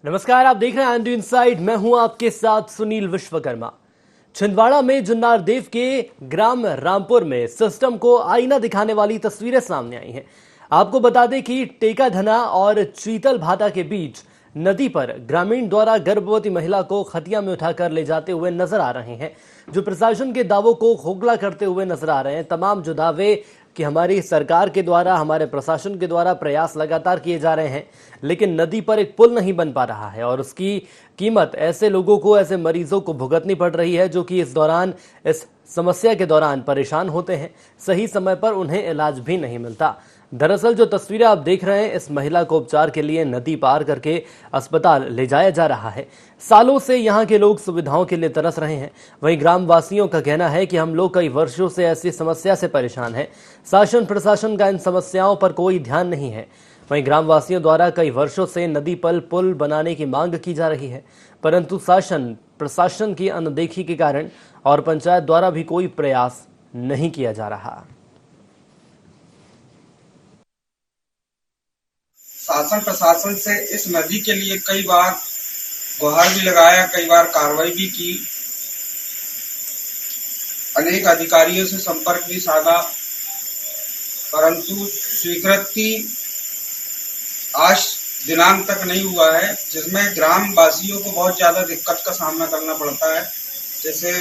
नमस्कार, आप देख रहे हैं आनंद इनसाइड। मैं हूं आपके साथ सुनील विश्वकर्मा। छिंदवाड़ा में जुन्नार देव के ग्राम रामपुर में सिस्टम को आईना दिखाने वाली तस्वीरें सामने आई हैं। आपको बता दें कि टेकाधना और चीतल भाटा के बीच नदी पर ग्रामीण द्वारा गर्भवती महिला को खटिया में उठाकर ले जाते हुए नजर आ रहे हैं, जो प्रशासन के दावों को खोखला करते हुए नजर आ रहे हैं। तमाम जो दावे कि हमारी सरकार के द्वारा, हमारे प्रशासन के द्वारा प्रयास लगातार किए जा रहे हैं, लेकिन नदी पर एक पुल नहीं बन पा रहा है और उसकी कीमत ऐसे लोगों को, ऐसे मरीजों को भुगतनी पड़ रही है जो कि इस समस्या के दौरान परेशान होते हैं। सही समय पर उन्हें इलाज भी नहीं मिलता। दरअसल जो तस्वीरें आप देख रहे हैं, इस महिला को उपचार के लिए नदी पार करके अस्पताल ले जाया जा रहा है। सालों से यहाँ के लोग सुविधाओं के लिए तरस रहे हैं। वहीं ग्रामवासियों का कहना है कि हम लोग कई वर्षों से ऐसी समस्या से परेशान हैं। शासन प्रशासन का इन समस्याओं पर कोई ध्यान नहीं है। वहीं ग्रामवासियों द्वारा कई वर्षों से नदी पर पुल बनाने की मांग की जा रही है, परंतु शासन प्रशासन की अनदेखी के कारण और पंचायत द्वारा भी कोई प्रयास नहीं किया जा रहा। शासन प्रशासन से इस नदी के लिए कई बार गुहार भी लगाया, कई बार कार्रवाई भी की, अनेक अधिकारियों से संपर्क भी साधा, परंतु स्वीकृति आज दिनांक तक नहीं हुआ है, जिसमें ग्रामवासियों को बहुत ज्यादा दिक्कत का सामना करना पड़ता है। जैसे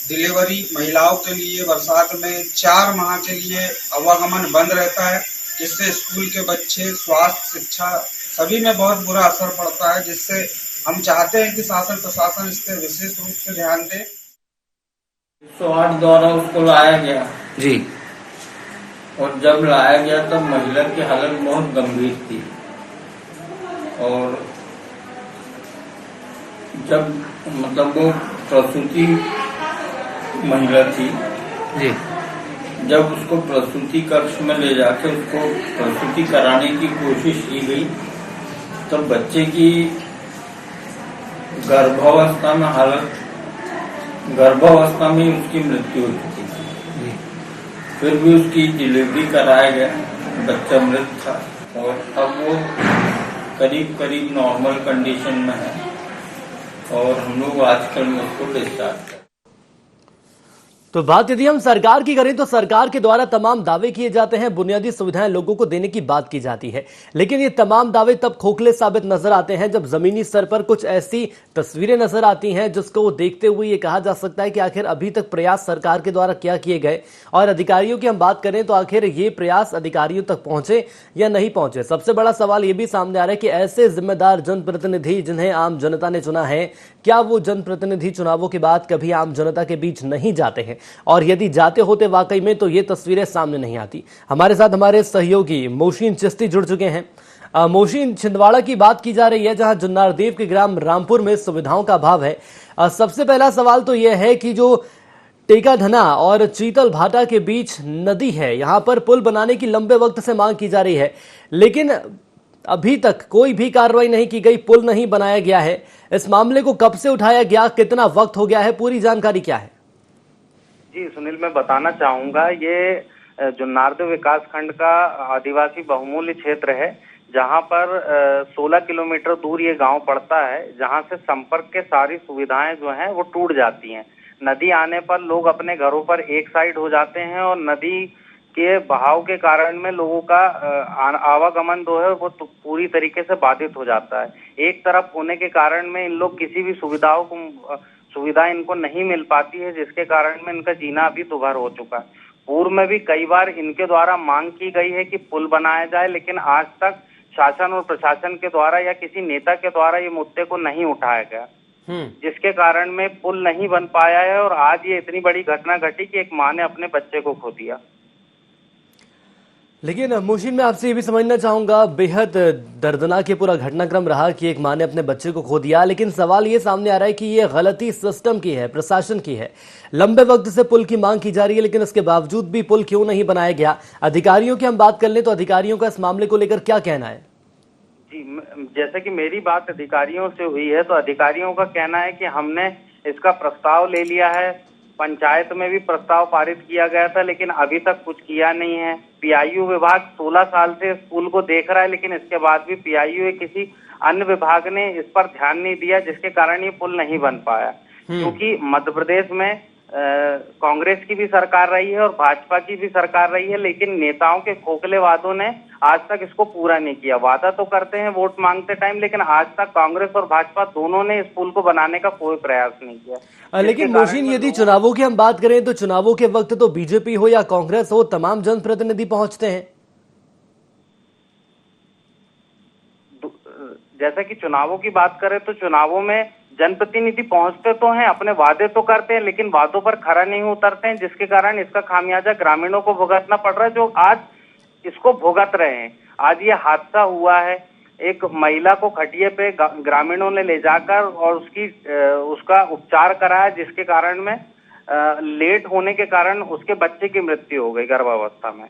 डिलीवरी महिलाओं के लिए बरसात में 4 माह के लिए आवागमन बंद रहता है, जिससे स्कूल के बच्चे, स्वास्थ्य, शिक्षा सभी में बहुत बुरा असर पड़ता है, जिससे हम चाहते हैं कि शासन प्रशासन इस पर विशेष रूप से ध्यान दे। 108 द्वारा उसको लाया गया जी। और जब लाया गया तब महिला की हालत बहुत गंभीर थी और जब वो प्रसूति महिला थी जी। जब उसको प्रसूति कक्ष में ले जाके उसको प्रसूति कराने की कोशिश की गई तब बच्चे की गर्भावस्था में उसकी मृत्यु हो चुकी थी। फिर भी उसकी डिलीवरी कराया गया, बच्चा मृत था और अब वो करीब नॉर्मल कंडीशन में है और हम लोग आजकल में उसको डिस्चार्ज। तो बात यदि हम सरकार की करें तो सरकार के द्वारा तमाम दावे किए जाते हैं, बुनियादी सुविधाएं लोगों को देने की बात की जाती है, लेकिन ये तमाम दावे तब खोखले साबित नजर आते हैं जब जमीनी स्तर पर कुछ ऐसी तस्वीरें नजर आती हैं जिसको देखते हुए ये कहा जा सकता है कि आखिर अभी तक प्रयास सरकार के द्वारा क्या किए गए। और अधिकारियों की हम बात करें तो आखिर ये प्रयास अधिकारियों तक पहुंचे या नहीं पहुंचे। सबसे बड़ा सवाल ये भी सामने आ रहा है कि ऐसे जिम्मेदार जनप्रतिनिधि जिन्हें आम जनता ने चुना है, क्या वो जनप्रतिनिधि चुनावों के बाद कभी आम जनता के बीच नहीं जाते हैं? और यदि जाते होते वाकई में तो ये तस्वीरें सामने नहीं आती। हमारे साथ हमारे सहयोगी मोशीन चिश्ती जुड़ चुके हैं। मोशीन, छिंदवाड़ा की बात की जा रही है जहां जुन्नार देव के ग्राम रामपुर में सुविधाओं का अभाव है। सबसे पहला सवाल तो यह है कि जो टेकाधना और चीतल भाटा के बीच नदी है, यहां पर पुल बनाने की लंबे वक्त से मांग की जा रही है, लेकिन अभी तक कोई भी कार्रवाई नहीं की गई, पुल नहीं बनाया गया है। इस मामले को कब से उठाया गया, कितना वक्त हो गया है, पूरी जानकारी क्या है? जी सुनील, मैं बताना चाहूंगा, ये जुन्नारदेव विकास खंड का आदिवासी बहुमूल्य क्षेत्र है, जहां पर 16 किलोमीटर दूर ये गांव पड़ता है, जहां से संपर्क के सारी सुविधाएं जो हैं वो टूट जाती हैं। नदी आने पर लोग अपने घरों पर एक साइड हो जाते हैं और नदी के बहाव के कारण में लोगों का आवागमन जो है वो पूरी तरीके से बाधित हो जाता है। एक तरफ होने के कारण में इन लोग किसी भी सुविधा इनको नहीं मिल पाती है, जिसके कारण में इनका जीना अभी दुभर हो चुका है। पूर्व में भी कई बार इनके द्वारा मांग की गई है कि पुल बनाया जाए, लेकिन आज तक शासन और प्रशासन के द्वारा या किसी नेता के द्वारा ये मुद्दे को नहीं उठाया गया, जिसके कारण में पुल नहीं बन पाया है और आज ये इतनी बड़ी घटना घटी कि एक माँ ने अपने बच्चे को खो दिया। लेकिन मोशीन, मैं आपसे ये भी समझना चाहूंगा, बेहद दर्दनाक ये पूरा घटनाक्रम रहा कि एक मां ने अपने बच्चे को खो दिया, लेकिन सवाल ये सामने आ रहा है कि ये गलती सिस्टम की है, प्रशासन की है। लंबे वक्त से पुल की मांग की जा रही है, लेकिन इसके बावजूद भी पुल क्यों नहीं बनाया गया? अधिकारियों की हम बात कर लें तो अधिकारियों का इस मामले को लेकर क्या कहना है? जी, जैसे कि मेरी बात अधिकारियों से हुई है तो अधिकारियों का कहना है कि हमने इसका प्रस्ताव ले लिया है, पंचायत में भी प्रस्ताव पारित किया गया था, लेकिन अभी तक कुछ किया नहीं है। पीआईयू विभाग 16 साल से इस पुल को देख रहा है, लेकिन इसके बाद भी पीआईयू किसी अन्य विभाग ने इस पर ध्यान नहीं दिया, जिसके कारण ये पुल नहीं बन पाया। क्योंकि मध्य प्रदेश में कांग्रेस की भी सरकार रही है और भाजपा की भी सरकार रही है, लेकिन नेताओं के खोखले वादों ने आज तक इसको पूरा नहीं किया। वादा तो करते हैं वोट मांगते टाइम, लेकिन आज तक कांग्रेस और भाजपा दोनों ने इस पुल को बनाने का कोई प्रयास नहीं किया। लेकिन मोहसिन, यदि चुनावों की हम बात करें तो चुनावों के वक्त तो बीजेपी हो या कांग्रेस हो, तमाम जनप्रतिनिधि पहुंचते हैं। जैसा कि चुनावों की बात करें तो चुनावों में जनप्रतिनिधि पहुंचते तो हैं, अपने वादे तो करते हैं, लेकिन वादों पर खरा नहीं उतरते हैं, जिसके कारण इसका खामियाजा ग्रामीणों को भुगतना पड़ रहा है, जो आज इसको भुगत रहे हैं। आज ये हादसा हुआ है, एक महिला को खटिए पे ग्रामीणों ने ले जाकर और उसका उपचार कराया, जिसके कारण में लेट होने के कारण उसके बच्चे की मृत्यु हो गई गर्भावस्था में।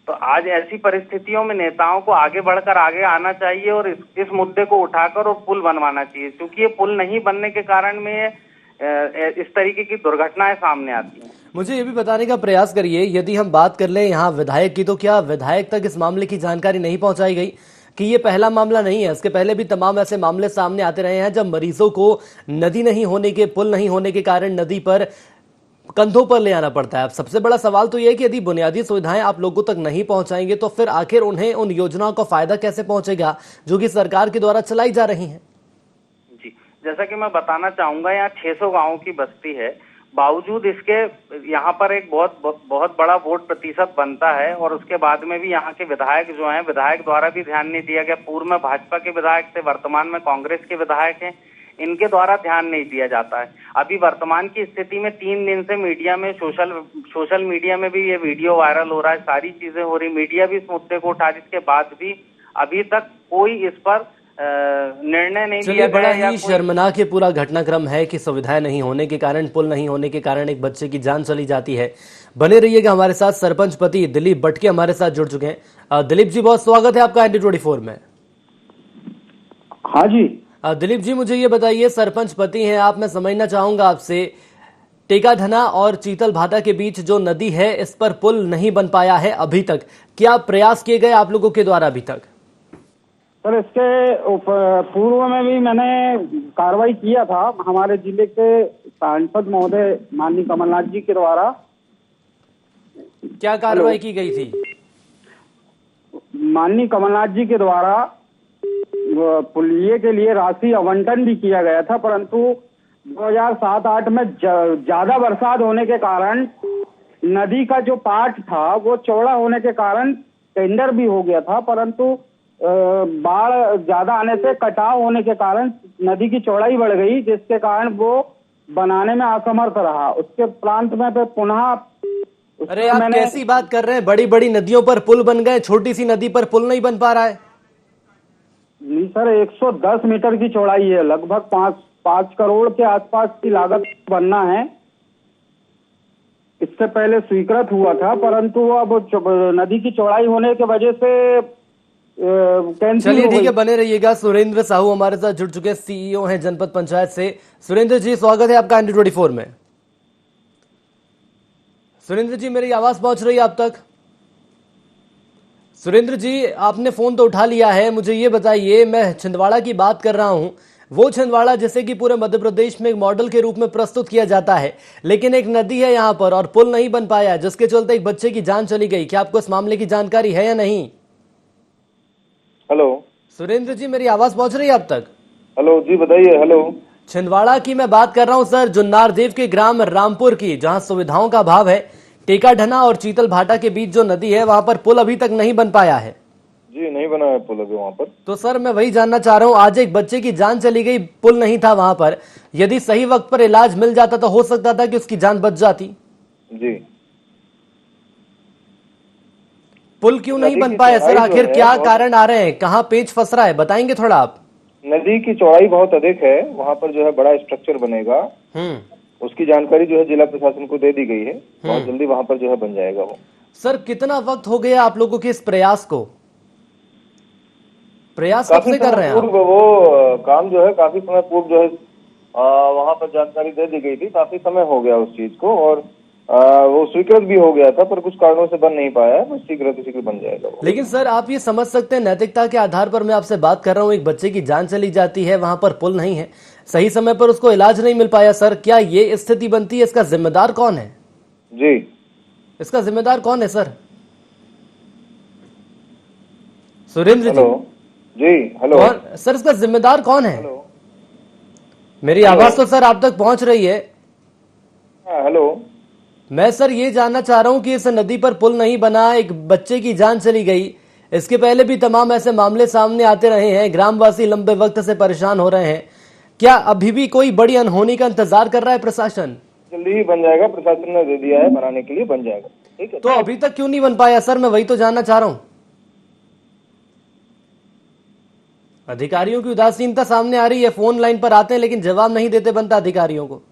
तो आज ऐसी परिस्थितियों में नेताओं को आगे बढ़कर आगे आना चाहिए और इस मुद्दे को उठाकर और पुल बनवाना चाहिए, क्योंकि ये पुल नहीं बनने के कारण में इस तरीके की दुर्घटनाएं सामने आती हैं। मुझे ये भी बताने का प्रयास करिए, यदि हम बात कर लें यहाँ विधायक की, तो क्या विधायक तक इस मामले की जानकारी नहीं पहुंचाई गई कि ये पहला मामला नहीं है? इसके पहले भी तमाम ऐसे मामले सामने आते रहे हैं जब मरीजों को नदी नहीं होने के, पुल नहीं होने के कारण नदी पर कंधों पर ले आना पड़ता है। अब सबसे बड़ा सवाल तो यह है कि यदि बुनियादी सुविधाएं आप लोगों तक नहीं पहुंचाएंगे तो फिर आखिर उन्हें उन योजनाओं का फायदा कैसे पहुंचेगा जो कि सरकार के द्वारा चलाई जा रही हैं? जी, जैसा कि मैं बताना चाहूंगा, यहाँ 600 गांवों की बस्ती है, बावजूद इसके यहाँ पर एक बहुत बड़ा वोट प्रतिशत बनता है और उसके बाद में भी यहाँ के विधायक जो हैं, विधायक द्वारा भी ध्यान नहीं दिया गया। पूर्व में भाजपा के विधायक थे, वर्तमान में कांग्रेस के विधायक हैं, इनके द्वारा ध्यान नहीं दिया जाता है। अभी वर्तमान की स्थिति में 3 दिन से मीडिया में, सोशल मीडिया में भी ये वीडियो वायरल हो रहा है, सारी चीजें हो रही, मीडिया भी इस मुद्दे को उठा, जिसके बाद भी अभी तक कोई इस पर निर्णय नहीं लिया गया। बड़ा ही शर्मनाक ये पूरा घटनाक्रम है कि सुविधाएं नहीं होने के कारण, पुल नहीं होने के कारण एक बच्चे की जान चली जाती है। बने रहिएगा हमारे साथ। सरपंच पति दिलीप बटके हमारे साथ जुड़ चुके हैं। दिलीप जी, बहुत स्वागत है आपका ND24 में। हाँ जी दिलीप जी, मुझे ये बताइए, सरपंच पति हैं आप, मैं समझना चाहूंगा आपसे, टेकाधना और चीतल भाटा के बीच जो नदी है इस पर पुल नहीं बन पाया है अभी तक, क्या प्रयास किए गए आप लोगों के द्वारा अभी तक? सर, इसके पूर्व में भी मैंने कार्रवाई किया था, हमारे जिले के सांसद महोदय माननीय कमलनाथ जी के द्वारा। क्या कार्रवाई की गई थी? माननीय कमलनाथ जी के द्वारा पुलिये के लिए राशि आवंटन भी किया गया था, परंतु 2007-8 में ज्यादा बरसात होने के कारण नदी का जो पार्ट था वो चौड़ा होने के कारण टेंडर भी हो गया था, परंतु बाढ़ ज्यादा आने से कटाव होने के कारण नदी की चौड़ाई बढ़ गई, जिसके कारण वो बनाने में असमर्थ रहा। उसके प्रांत में फिर पुनः अरे आप कैसी बात कर रहे हैं? बड़ी बड़ी नदियों पर पुल बन गए, छोटी सी नदी पर पुल नहीं बन पा रहा है? नहीं सर, 110 मीटर की चौड़ाई है, लगभग 5 करोड़ के आसपास की लागत बनना है। इससे पहले स्वीकृत हुआ था, परंतु अब नदी की चौड़ाई होने की वजह से चलिए ठीक है, बने रहिएगा। सुरेंद्र साहू हमारे साथ जुड़ चुके हैं, CEO हैं जनपद पंचायत से। सुरेंद्र जी, स्वागत है आपका ND24 में। सुरेंद्र जी, मेरी आवाज पहुंच रही है आप तक? सुरेंद्र जी, आपने फोन तो उठा लिया है। मुझे ये बताइए, मैं छिंदवाड़ा की बात कर रहा हूं, वो छिंदवाड़ा जिसे कि पूरे मध्य प्रदेश में एक मॉडल के रूप में प्रस्तुत किया जाता है, लेकिन एक नदी है यहाँ पर और पुल नहीं बन पाया, जिसके चलते एक बच्चे की जान चली गई। क्या आपको इस मामले की जानकारी है या नहीं? हेलो सुरेंद्र जी, मेरी आवाज पहुंच रही है आप तक? हेलो जी, बताइए। हेलो, छिंदवाड़ा की मैं बात कर रहा हूं सर, जुन्नार देव के ग्राम रामपुर की, जहां सुविधाओं का अभाव है। टेकाधना और चीतल भाटा के बीच जो नदी है वहां पर पुल अभी तक नहीं बन पाया है। जी, नहीं बना है पुल अभी वहाँ पर। तो सर, मैं वही जानना चाह रहा हूं, आज एक बच्चे की जान चली गई, पुल नहीं था वहां पर, यदि सही वक्त पर इलाज मिल जाता तो हो सकता था कि उसकी जान बच जाती। जी, पुल क्यों नहीं बन पाया सर? आखिर क्या कारण आ रहे हैं, कहाँ पेच फंस रहा है, बताएंगे थोड़ा आप? नदी की चौड़ाई बहुत अधिक है, वहाँ पर जो है बड़ा स्ट्रक्चर बनेगा, उसकी जानकारी जो है जिला प्रशासन को दे दी गई है, बहुत जल्दी वहाँ पर जो है बन जाएगा वो। सर, कितना वक्त हो गया आप लोगों के इस प्रयास को? प्रयास कब से कर रहे हैं? वो काम जो है काफी समय पूर्व जो है वहाँ पर जानकारी दे दी गई थी, काफी समय हो गया उस चीज को, और वो स्वीकृत भी हो गया था, पर कुछ कारणों से बन नहीं पाया है, बस शीघ्र बन जाएगा वो। लेकिन सर आप ये समझ सकते हैं, नैतिकता के आधार पर मैं आपसे बात कर रहा हूँ, एक बच्चे की जान चली जाती है, वहां पर पुल नहीं है, सही समय पर उसको इलाज नहीं मिल पाया। सर क्या ये स्थिति बनती है? इसका जिम्मेदार कौन है? जी, इसका जिम्मेदार कौन है सर? सुरेंद्र जी। हेलो जी, हेलो सर इसका जिम्मेदार कौन है? हेलो, मेरी आवाज तो सर आप तक पहुंच रही है। हाँ हेलो। मैं सर ये जानना चाह रहा हूं कि इस नदी पर पुल नहीं बना, एक बच्चे की जान चली गई, इसके पहले भी तमाम ऐसे मामले सामने आते रहे हैं, ग्रामवासी लंबे वक्त से परेशान हो रहे हैं, क्या अभी भी कोई बड़ी अनहोनी का इंतजार कर रहा है प्रशासन? जल्दी ही बन जाएगा, प्रशासन ने दे दिया है, बनाने के लिए बन जाएगा। ठीक है, तो अभी तक क्यों नहीं बन पाया सर? मैं वही तो जानना चाह रहा हूं। अधिकारियों की उदासीनता सामने आ रही है, फोन लाइन पर आते हैं लेकिन जवाब नहीं देते बनता अधिकारियों को।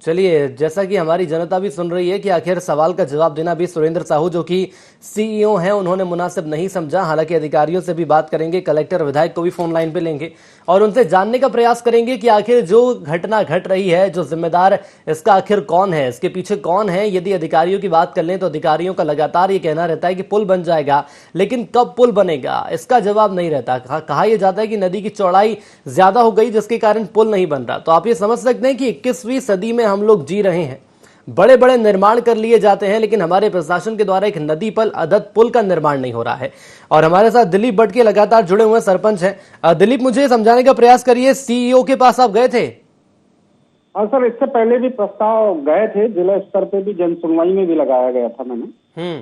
चलिए, जैसा कि हमारी जनता भी सुन रही है कि आखिर सवाल का जवाब देना भी सुरेंद्र साहू जो कि सीईओ हैं उन्होंने मुनासिब नहीं समझा। हालांकि अधिकारियों से भी बात करेंगे, कलेक्टर विधायक को भी फोन लाइन पे लेंगे और उनसे जानने का प्रयास करेंगे कि आखिर जो घटना घट रही है, जो जिम्मेदार इसका आखिर कौन है, इसके पीछे कौन है। यदि अधिकारियों की बात कर लें तो अधिकारियों का लगातार ये कहना रहता है कि पुल बन जाएगा, लेकिन कब पुल बनेगा इसका जवाब नहीं रहता। कहा यह जाता है कि नदी की चौड़ाई ज्यादा हो गई जिसके कारण पुल नहीं बन रहा। तो आप ये समझ सकते हैं कि 21वीं सदी में हम लोग जी रहे हैं, बड़े बड़े निर्माण कर लिए जाते हैं लेकिन हमारे प्रशासन के द्वारा एक नदी पर अदद पुल का निर्माण नहीं हो रहा है। और हमारे साथ दिलीप भट्ट के लगातार जुड़े हुए सरपंच हैं। दिलीप, मुझे समझाने का प्रयास करिए, सीईओ के पास आप गए थे? हाँ सर, इससे पहले भी प्रस्ताव गए थे, जिला स्तर पे भी जन सुनवाई में भी लगाया गया था मैंने।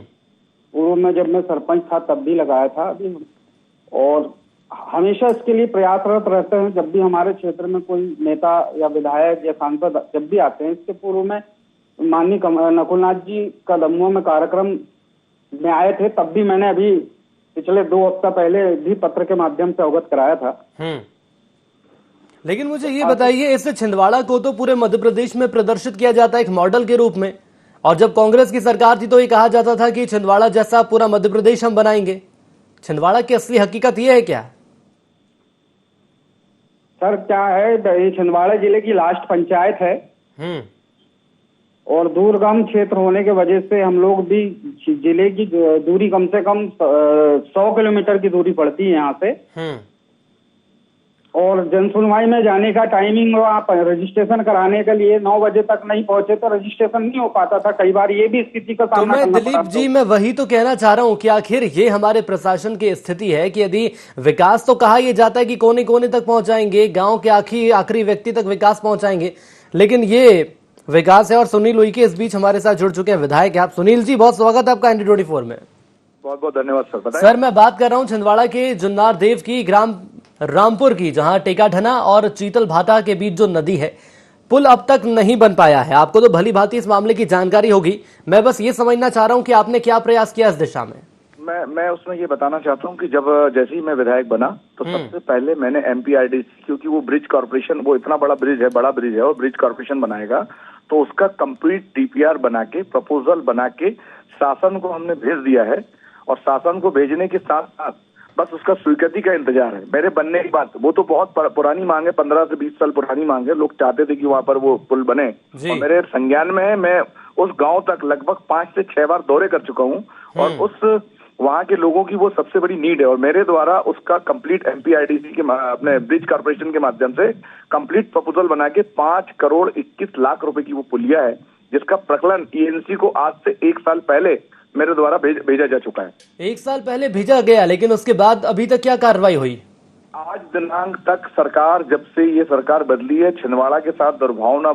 पूर्व में जब मैं सरपंच था तब भी लगाया था अभी, और हमेशा इसके लिए प्रयासरत रहते हैं। जब भी हमारे क्षेत्र में कोई नेता या विधायक या सांसद जब भी आते हैं, इसके पूर्व में माननीय नकुलनाथ जी का दमोह में कार्यक्रम में आए थे, तब भी मैंने अभी पिछले 2 हफ्ता पहले भी पत्र के माध्यम से अवगत कराया था। लेकिन मुझे ये बताइए, इस छिंदवाड़ा को तो पूरे मध्य प्रदेश में प्रदर्शित किया जाता है एक मॉडल के रूप में, और जब कांग्रेस की सरकार थी तो ये कहा जाता था कि छिंदवाड़ा जैसा पूरा मध्य प्रदेश हम बनाएंगे। छिंदवाड़ा की असली हकीकत ये है क्या? सर क्या है, ये छिंदवाड़ा जिले की लास्ट पंचायत है और दूरगाम क्षेत्र होने के वजह से हम लोग भी, जिले की दूरी कम से कम 100 किलोमीटर की दूरी पड़ती है यहाँ से। और जनसुनवाई में जाने का टाइमिंग, आप रजिस्ट्रेशन कराने के लिए 9 बजे तक नहीं पहुंचे तो रजिस्ट्रेशन नहीं हो पाता था। कई बार ये भी स्थिति का सामना करना पड़ा। दिलीप जी, मैं वही तो कहना चाह रहा हूं कि आखिर ये हमारे प्रशासन की स्थिति है कि यदि विकास तो कहा यह जाता है कि कोने कोने तक पहुंचाएंगे, गांव के आखिरी व्यक्ति तक विकास पहुंचाएंगे, लेकिन ये विकास है। और सुनील उइके इस बीच हमारे साथ जुड़ चुके हैं, विधायक है आप। सुनील जी, बहुत स्वागत है आपका ND24 में। बहुत बहुत धन्यवाद सर। बताएं। सर मैं बात कर रहा हूं छिंदवाड़ा के जुन्नार देव की, ग्राम रामपुर की, जहां टेकाढना और चीतल भाटा के बीच जो नदी है, पुल अब तक नहीं बन पाया है। आपको तो भली भांति इस मामले की जानकारी होगी, मैं बस ये समझना चाह रहा हूं कि आपने क्या प्रयास किया इस दिशा में। मैं उसमें ये बताना चाहता हूं कि जब जैसे ही मैं विधायक बना तो सबसे पहले मैंने MPRDC, क्योंकि वो ब्रिज कॉर्पोरेशन, वो इतना बड़ा ब्रिज है, और ब्रिज कॉर्पोरेशन बनाएगा, तो उसका कंप्लीट DPR बना के, प्रपोजल बना के शासन को हमने भेज दिया है। और शासन को भेजने के साथ साथ बस उसका स्वीकृति का इंतजार है। मेरे बनने की बात, वो तो बहुत पुरानी मांग है, 15 से 20 साल पुरानी मांग है। लोग चाहते थे कि वहां पर वो पुल बने, और मेरे संज्ञान में है। मैं उस गांव तक लगभग 5 से 6 बार दौरे कर चुका हूं, और उस वहां के लोगों की वो सबसे बड़ी नीड है। और मेरे द्वारा उसका कंप्लीट MPRDC के, अपने ब्रिज कॉर्पोरेशन के माध्यम से कंप्लीट प्रपोजल बना के 5 करोड़ 21 लाख रुपए की वो पुलिया है, जिसका प्रकलन ENC को आज से 1 साल पहले मेरे द्वारा भेजा जा चुका है। 1 साल पहले भेजा गया, लेकिन उसके बाद अभी तक क्या कार्रवाई हुई? आज दिनांक तक सरकार, जब से ये सरकार बदली है, छिंदवाड़ा के साथ दुर्भावना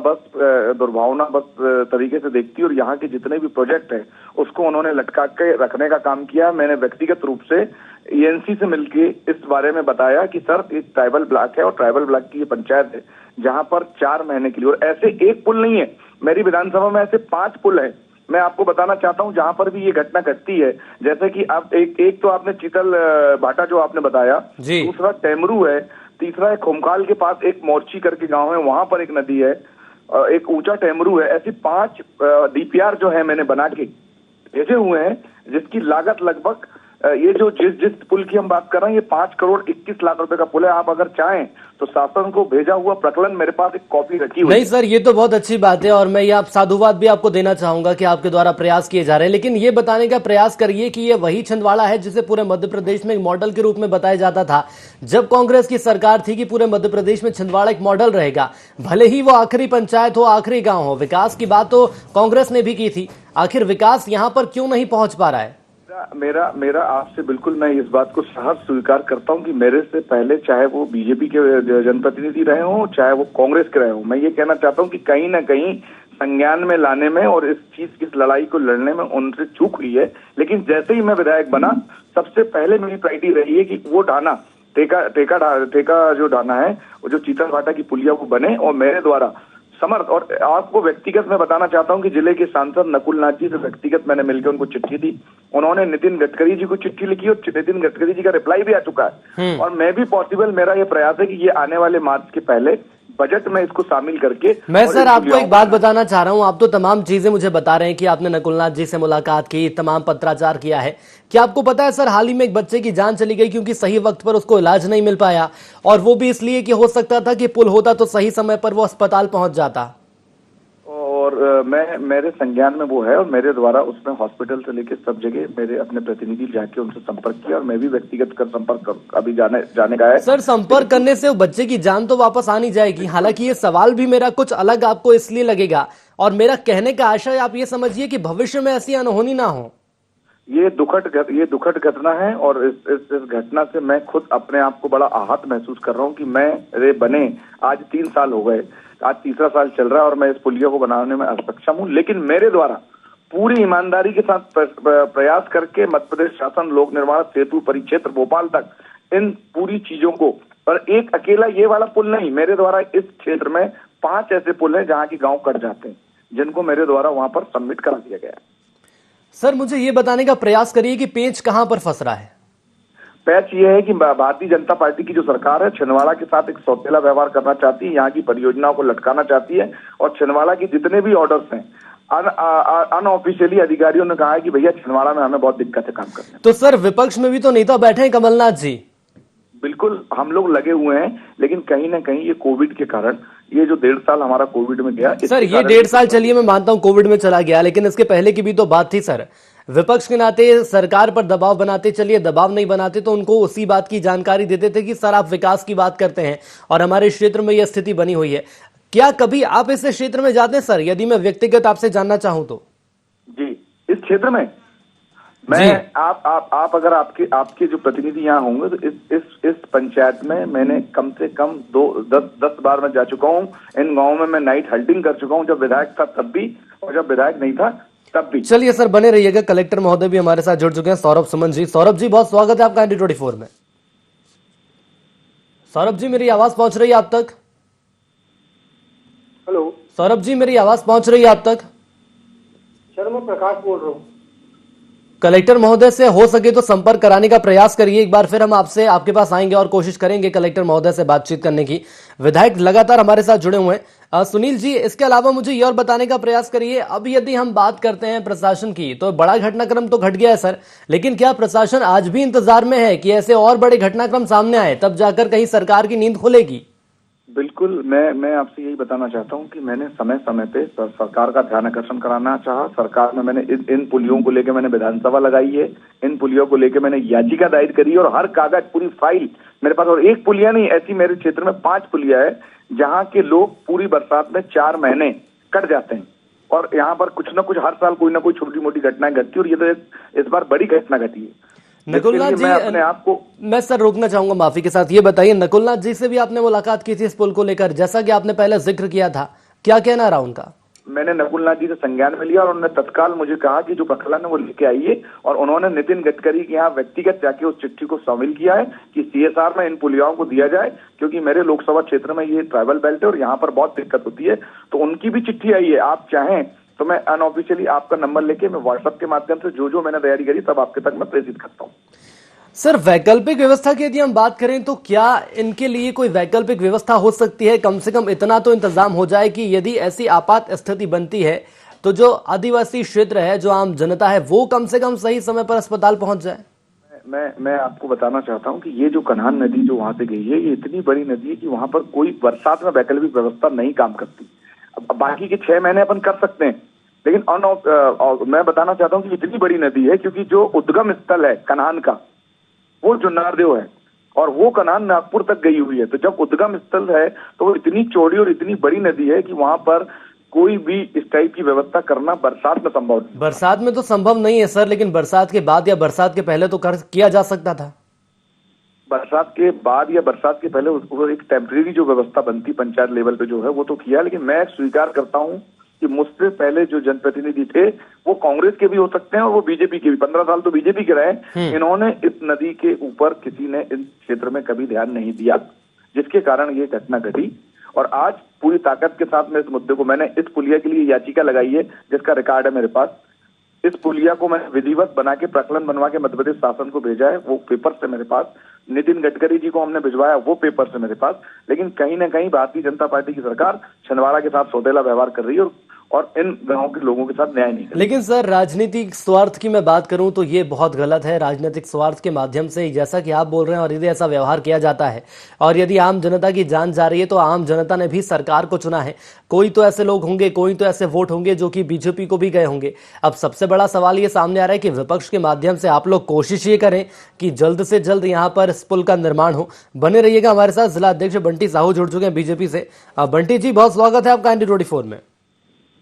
बस तरीके से देखती है, और यहाँ के जितने भी प्रोजेक्ट हैं उसको उन्होंने लटका के रखने का काम किया। मैंने व्यक्तिगत रूप से ENC से मिलके इस बारे में बताया कि सर, एक ट्राइबल ब्लॉक है और ट्राइबल ब्लॉक की ये पंचायत है जहाँ पर 4 महीने के लिए, और ऐसे एक पुल नहीं है, मेरी विधानसभा में ऐसे 5 पुल है। मैं आपको बताना चाहता हूं जहां पर भी ये घटना घटती है, जैसे कि आप एक तो आपने चीतल भाटा जो आपने बताया, दूसरा टेमरू है, तीसरा है खोमकाल के पास एक मोर्ची करके गांव है, वहां पर एक नदी है, एक ऊंचा टेमरू है। ऐसी 5 DPR जो है मैंने बना के भेजे हुए हैं, जिसकी लागत लगभग ये जो जिस पुल की हम बात कर रहे हैं, ये 5 करोड़ 21 लाख रुपए का पुल है। आप अगर चाहें तो शासन को भेजा हुआ प्रकलन मेरे पास एक कॉपी रखी हुई नहीं सर, ये तो बहुत अच्छी बात है और मैं ये आप साधुवाद भी आपको देना चाहूंगा कि आपके द्वारा प्रयास किए जा रहे हैं, लेकिन ये बताने का प्रयास करिए कि ये वही छिंदवाड़ा है जिसे पूरे मध्य प्रदेश में एक मॉडल के रूप में बताया जाता था जब कांग्रेस की सरकार थी कि पूरे मध्य प्रदेश में छिंदवाड़ा एक मॉडल रहेगा। भले ही वो आखिरी पंचायत हो, आखिरी गांव हो, विकास की बात तो कांग्रेस ने भी की थी, आखिर विकास यहां पर क्यों नहीं पहुंच पा रहा है? मेरा आपसे बिल्कुल, मैं इस बात को सहर्ष स्वीकार करता हूं कि मेरे से पहले चाहे वो बीजेपी के जनप्रतिनिधि रहे हों, चाहे वो कांग्रेस के रहे हों, मैं ये कहना चाहता हूं कि कहीं ना कहीं संज्ञान में लाने में और इस चीज की लड़ाई को लड़ने में उनसे चूक हुई है। लेकिन जैसे ही मैं विधायक बना, सबसे पहले मेरी प्रायोरिटी रही है कि वो ढाना ठेका जो ढाना है, वो जो चीतल भाटा की पुलिया वो बने और मेरे द्वारा समर्थ। और आपको व्यक्तिगत मैं बताना चाहता हूं कि जिले के सांसद नकुल नाथ जी से व्यक्तिगत मैंने मिलकर उनको चिट्ठी दी, उन्होंने नितिन गडकरी जी को चिट्ठी लिखी और नितिन गडकरी जी का रिप्लाई भी आ चुका है। और मैं भी पॉसिबल, मेरा ये प्रयास है कि ये आने वाले मार्च के पहले बजट में इसको शामिल करके। मैं सर आपको एक बात बताना चाह रहा हूं, आप तो तमाम चीजें मुझे बता रहे हैं कि आपने नकुलनाथ जी से मुलाकात की, तमाम पत्राचार किया है। क्या आपको पता है सर, हाल ही में एक बच्चे की जान चली गई क्योंकि सही वक्त पर उसको इलाज नहीं मिल पाया, और वो भी इसलिए कि हो सकता था कि पुल होता तो सही समय पर वो अस्पताल पहुंच जाता। और मेरे संज्ञान में वो है और मेरे द्वारा उसमें हॉस्पिटल से लेके सब जगह मेरे अपने प्रतिनिधि जाके उनसे संपर्क किया और मैं भी व्यक्तिगत कर संपर्क अभी जाने का है। सर, संपर्क करने से वो बच्चे की जान तो वापस आ नहीं जाएगी। हालांकि ये सवाल भी मेरा कुछ अलग आपको इसलिए लगेगा, और मेरा कहने का आशय आप ये समझिए कि भविष्य में ऐसी अनहोनी ना हो। ये दुखद घटना है और इस घटना से मैं खुद अपने आप को बड़ा आहत महसूस कर रहा हूँ कि मेरे बने आज 3 साल हो गए, आज तीसरा साल चल रहा है और मैं इस पुलिया को बनाने में असक्षम हूँ। लेकिन मेरे द्वारा पूरी ईमानदारी के साथ प्रयास करके मध्य प्रदेश शासन, लोक निर्माण, सेतु परिक्षेत्र, भोपाल तक इन पूरी चीजों को, और एक अकेला ये वाला पुल नहीं, मेरे द्वारा इस क्षेत्र में 5 ऐसे पुल हैं जहाँ की गाँव कट जाते हैं, जिनको मेरे द्वारा वहां पर सबमिट करा दिया गया है। सर, मुझे ये बताने का प्रयास करिए कि पेंच कहां पर फंस रहा है। पैच ये है कि भारतीय जनता पार्टी की जो सरकार है छिंदवाड़ा के साथ एक सौतेला व्यवहार करना चाहती है, यहाँ की परियोजनाओं को लटकाना चाहती है, और छिंदवाड़ा की जितने भी ऑर्डर्स हैं अनऑफिशियली अधिकारियों ने कहा है कि भैया छिंदवाड़ा में हमें बहुत दिक्कत है काम करने में। तो सर, विपक्ष में भी तो नेता बैठे हैं, कमलनाथ जी। बिल्कुल हम लोग लगे हुए हैं, लेकिन कहीं ना कहीं ये कोविड के कारण, ये जो 1.5 साल हमारा कोविड में गया सर, ये 1.5 साल चलिए मैं मानता हूं कोविड में चला गया, लेकिन इसके पहले की भी तो बात थी सर। विपक्ष के नाते सरकार पर दबाव बनाते चलिए, दबाव नहीं बनाते तो उनको उसी बात की जानकारी देते थे कि सर आप विकास की बात करते हैं और हमारे क्षेत्र में यह स्थिति बनी हुई है। क्या कभी आप इस क्षेत्र में जाते हैं सर, यदि मैं व्यक्तिगत आपसे जानना चाहूं तो? जी, इस क्षेत्र में मैं आप अगर आपके जो प्रतिनिधि यहाँ होंगे तो इस पंचायत में मैंने कम से कम 10 बार मैं जा चुका हूँ। इन गाँव में मैं नाइट हल्टिंग कर चुका हूँ, जब विधायक था तब भी और जब विधायक नहीं था तब भी। चलिए सर, बने रहिएगा। कलेक्टर महोदय भी हमारे साथ जुड़ चुके हैं, सौरभ सुमन जी। सौरभ जी, बहुत स्वागत है आपका ND24 में। सौरभ जी, मेरी आवाज पहुंच रही है आप तक? हेलो सौरभ जी, मेरी आवाज पहुंच रही है आप तक? सर, मैं प्रकाश बोल रहा हूँ। कलेक्टर महोदय से हो सके तो संपर्क कराने का प्रयास करिए। एक बार फिर हम आपके पास आएंगे और कोशिश करेंगे कलेक्टर महोदय से बातचीत करने की। विधायक लगातार हमारे साथ जुड़े हुए हैं। सुनील जी, इसके अलावा मुझे ये और बताने का प्रयास करिए, अब यदि हम बात करते हैं प्रशासन की, तो बड़ा घटनाक्रम तो घट गया है सर, लेकिन क्या प्रशासन आज भी इंतजार में है कि ऐसे और बड़े घटनाक्रम सामने आए तब जाकर कहीं सरकार की नींद खुलेगी? बिल्कुल, मैं आपसे यही बताना चाहता हूं कि मैंने समय समय पे सरकार का ध्यान आकर्षण कराना चाहा। सरकार में मैंने इन पुलियों को लेकर मैंने विधानसभा लगाई है, इन पुलियों को लेकर मैंने याचिका दायर करी और हर कागज, पूरी फाइल मेरे पास। और एक पुलिया नहीं, ऐसी मेरे क्षेत्र में 5 पुलिया है जहाँ के लोग पूरी बरसात में 4 महीने कट जाते हैं, और यहाँ पर कुछ न कुछ हर साल कोई ना कोई छोटी मोटी घटनाएं घटती है, और ये तो इस बार बड़ी घटना घटी है। नकुलनाथ जी, अपने आप को मैं सर रोकना चाहूंगा माफी के साथ। ये बताइए, नकुलनाथ जी से भी आपने मुलाकात की थी इस पुल को लेकर, जैसा कि आपने पहले जिक्र किया था, क्या कहना रहा उनका? मैंने नकुलनाथ जी से संज्ञान में लिया और उन्होंने तत्काल मुझे कहा कि जो प्रकरण है वो लेके आइए, और उन्होंने नितिन गडकरी के यहाँ व्यक्तिगत जाके उस चिट्ठी को शामिल किया है कि CSR में इन पुलियाओं को दिया जाए, क्योंकि मेरे लोकसभा क्षेत्र में ये ट्राइबल बेल्ट है और यहाँ पर बहुत दिक्कत होती है। तो उनकी भी चिट्ठी आई है। आप चाहें तो मैं अनऑफिशियली आपका नंबर लेके मैं व्हाट्सएप के माध्यम से जो मैंने तैयारी करी तब आपके तक मैं प्रेषित करता हूँ। सर, वैकल्पिक व्यवस्था की यदि हम बात करें तो क्या इनके लिए कोई वैकल्पिक व्यवस्था हो सकती है? कम से कम इतना तो इंतजाम हो जाए कि यदि ऐसी आपात स्थिति बनती है तो जो आदिवासी क्षेत्र है, जो आम जनता है, वो कम से कम सही समय पर अस्पताल पहुंच जाए। मैं आपको बताना चाहता हूँ कि ये जो कन्हान नदी जो वहां से गई है, ये इतनी बड़ी नदी है कि वहां पर कोई बरसात में वैकल्पिक व्यवस्था नहीं काम करती। अब बाकी के 6 महीने अपन कर सकते हैं, लेकिन मैं बताना चाहता हूँ कि इतनी बड़ी नदी है क्योंकि जो उद्गम स्थल है कन्हान का वो जुन्नारदेव है और वो कन्हान नागपुर तक गई हुई है। तो जब उद्गम स्थल है तो वो इतनी चौड़ी और इतनी बड़ी नदी है कि वहां पर कोई भी इस टाइप की व्यवस्था करना बरसात में संभव नहीं। बरसात में तो संभव नहीं है सर, लेकिन बरसात के बाद या बरसात के पहले तो किया जा सकता था। बरसात के बाद या बरसात के पहले उसको एक टेम्परेरी जो व्यवस्था बनती पंचायत लेवल पे जो है वो तो किया, लेकिन मैं स्वीकार करता हूँ कि मुझसे पहले जो जनप्रतिनिधि थे वो कांग्रेस के भी हो सकते हैं और वो बीजेपी के भी। 15 साल तो बीजेपी के रहे, इन्होंने इस नदी के ऊपर किसी ने इस क्षेत्र में कभी ध्यान नहीं दिया, जिसके कारण ये घटना घटी। और आज पूरी ताकत के साथ में इस मुद्दे को, मैंने इस पुलिया के लिए याचिका लगाई है जिसका रिकॉर्ड है मेरे पास। इस पुलिया को मैंने विधिवत बना के प्रकलन बनवा के मध्य प्रदेश शासन को भेजा है, वो पेपर से मेरे पास। नितिन गडकरी जी को हमने भिजवाया, वो पेपर से मेरे पास। लेकिन कहीं ना कहीं भारतीय जनता पार्टी की सरकार छिंदवाड़ा के साथ सौतेला व्यवहार कर रही है और इन गांव के लोगों के साथ न्याय नहीं कर। लेकिन सर राजनीतिक स्वार्थ की मैं बात करूं तो ये बहुत गलत है। राजनीतिक स्वार्थ के माध्यम से जैसा कि आप बोल रहे हैं और यदि ऐसा व्यवहार किया जाता है और यदि आम जनता की जान जा रही है तो आम जनता ने भी सरकार को चुना है। कोई तो ऐसे लोग होंगे, कोई तो ऐसे वोट होंगे जो कि बीजेपी को भी गए होंगे। अब सबसे बड़ा सवाल ये सामने आ रहा है कि विपक्ष के माध्यम से आप लोग कोशिश ये करें कि जल्द से जल्द यहाँ पर इस पुल का निर्माण हो। बने रहिएगा हमारे साथ। जिला अध्यक्ष बंटी साहू जुड़ चुके हैं बीजेपी से। बंटी जी बहुत स्वागत है आपका ND24 में।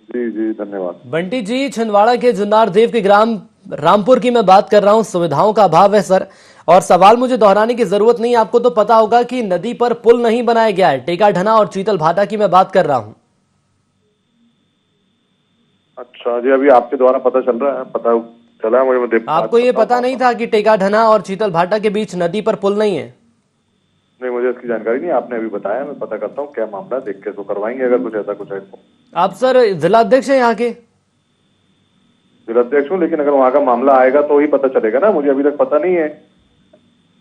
जी धन्यवाद। बंटी जी, छिंदवाड़ा के जुन्नारदेव के ग्राम रामपुर की मैं बात कर रहा हूं। सुविधाओं का अभाव है सर, और सवाल मुझे दोहराने की जरूरत नहीं, आपको तो पता होगा कि नदी पर पुल नहीं बनाया गया है। टेका ढना और चीतल भाटा की मैं बात कर रहा हूं। अच्छा जी, अभी आपके द्वारा पता चल रहा है, पता चला मुझे। आपको ये पता नहीं था कि टेका ढना और चीतल भाटा के बीच नदी पर पुल नहीं है? नहीं, मुझे इसकी जानकारी नहीं, आपने अभी बताया। मैं पता करता हूँ क्या मामला, देख के तो करवाएंगे अगर कुछ ऐसा कुछ है तो। आप सर जिलाध्यक्ष हैं यहाँ के? जिलाध्यक्ष हूँ, लेकिन अगर वहाँ का मामला आएगा तो ही पता चलेगा ना, मुझे अभी तक पता नहीं है।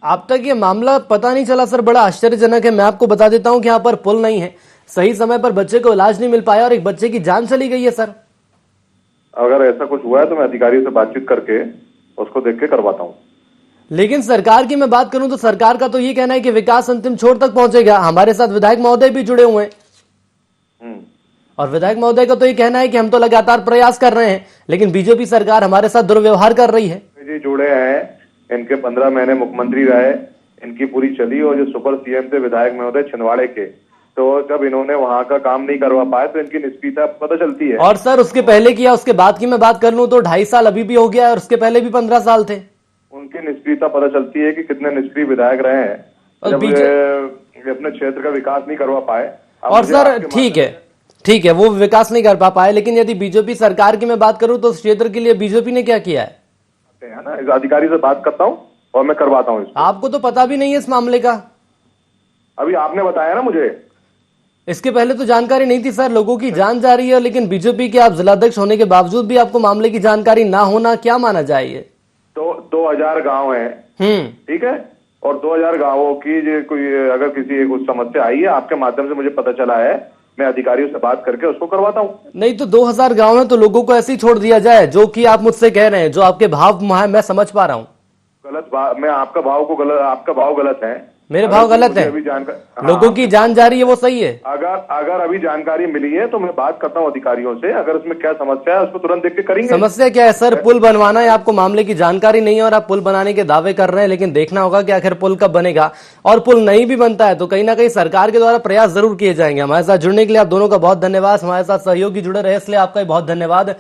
आप तक ये मामला पता नहीं चला सर, बड़ा आश्चर्यजनक है। मैं आपको बता देता हूँ कि यहाँ पर पुल नहीं है, सही समय पर बच्चे को इलाज नहीं मिल पाया और एक बच्चे की जान चली गई है सर। अगर ऐसा कुछ हुआ है तो मैं अधिकारियों से बातचीत करके उसको देख के करवाता हूँ। लेकिन सरकार की मैं बात करूं तो सरकार का तो ये कहना है कि विकास अंतिम छोर तक पहुंचेगा। हमारे साथ विधायक महोदय भी जुड़े हुए हैं और विधायक महोदय का तो ये कहना है कि हम तो लगातार प्रयास कर रहे हैं, लेकिन बीजेपी सरकार हमारे साथ दुर्व्यवहार कर रही है। जी जुड़े हैं, इनके 15 महीने मुख्यमंत्री रहे, इनकी पूरी चली। और जो सुपर CM थे विधायक महोदय छिंदवाड़े के, तो जब इन्होंने वहां का काम नहीं करवा पाए तो इनकी निष्क्रियता पता चलती है। और सर उसके पहले की या उसके बाद की मैं बात कर लूं तो 2.5 साल अभी भी हो गया और उसके पहले भी 15 साल थे। उनकी निष्क्रियता पता चलती है कि कितने निष्क्रिय विधायक रहे हैं जब ये अपने क्षेत्र का विकास नहीं करवा पाए। और सर ठीक है वो विकास नहीं कर पाए, लेकिन यदि बीजेपी सरकार की मैं बात करूं तो उस क्षेत्र के लिए बीजेपी ने क्या किया है ना, इस अधिकारी से बात करता हूं और मैं करवाता हूं। आपको तो पता भी नहीं है इस मामले का? अभी आपने बताया ना मुझे, इसके पहले तो जानकारी नहीं थी सर। लोगों की जान जा रही है, लेकिन बीजेपी के आप जिलाध्यक्ष होने के बावजूद भी आपको मामले की जानकारी ना होना क्या माना जाए? ये तो 2000 गांव है, ठीक है, और 2000 गांवों की कोई अगर किसी कुछ समस्या आई है आपके माध्यम से मुझे पता चला है, मैं अधिकारियों से बात करके उसको करवाता हूँ। नहीं तो 2000 गांव है तो लोगों को ऐसे ही छोड़ दिया जाए, जो कि आप मुझसे कह रहे हैं, जो आपके भाव मैं समझ पा रहा हूँ। गलत भाव, मैं आपका भाव गलत है, मेरे भाव गलत है। लोगों की जान जा रही है वो सही है। अगर अभी जानकारी मिली है तो मैं बात करता हूँ अधिकारियों से, अगर उसमें क्या समस्या है उसको तुरंत देख के करेंगे। समस्या क्या है सर? पुल बनवाना है, आपको मामले की जानकारी नहीं है और आप पुल बनाने के दावे कर रहे हैं, लेकिन देखना होगा कि आखिर पुल कब बनेगा। और पुल नहीं भी बनता है तो कहीं ना कहीं सरकार के द्वारा प्रयास जरूर किए जाएंगे। हमारे साथ जुड़ने के लिए आप दोनों का बहुत धन्यवाद। हमारे साथ सहयोगी जुड़े रहे इसलिए आपका बहुत धन्यवाद।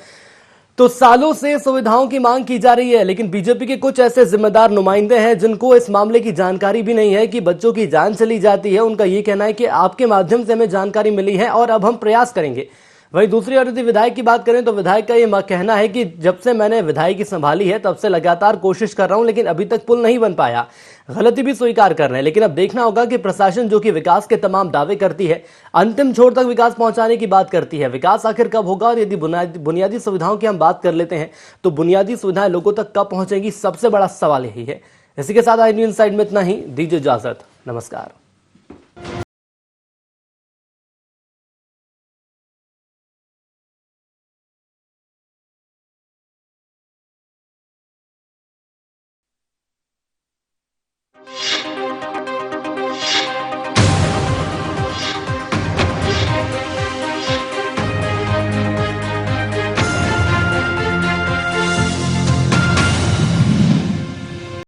तो सालों से सुविधाओं की मांग की जा रही है, लेकिन बीजेपी के कुछ ऐसे जिम्मेदार नुमाइंदे हैं जिनको इस मामले की जानकारी भी नहीं है कि बच्चों की जान चली जाती है। उनका ये कहना है कि आपके माध्यम से हमें जानकारी मिली है और अब हम प्रयास करेंगे। वहीं दूसरी ओर यदि विधायक की बात करें तो विधायक का ये कहना है कि जब से मैंने विधायकी संभाली है तब से लगातार कोशिश कर रहा हूं, लेकिन अभी तक पुल नहीं बन पाया। गलती भी स्वीकार कर रहे हैं, लेकिन अब देखना होगा कि प्रशासन जो कि विकास के तमाम दावे करती है, अंतिम छोर तक विकास पहुंचाने की बात करती है, विकास आखिर कब होगा। और यदि बुनियादी सुविधाओं की हम बात कर लेते हैं तो बुनियादी सुविधाएं लोगों तक कब पहुंचेंगी, सबसे बड़ा सवाल यही है। इसी के साथ आज न्यूज़ इनसाइड में इतना ही। दीजिए इजाजत, नमस्कार।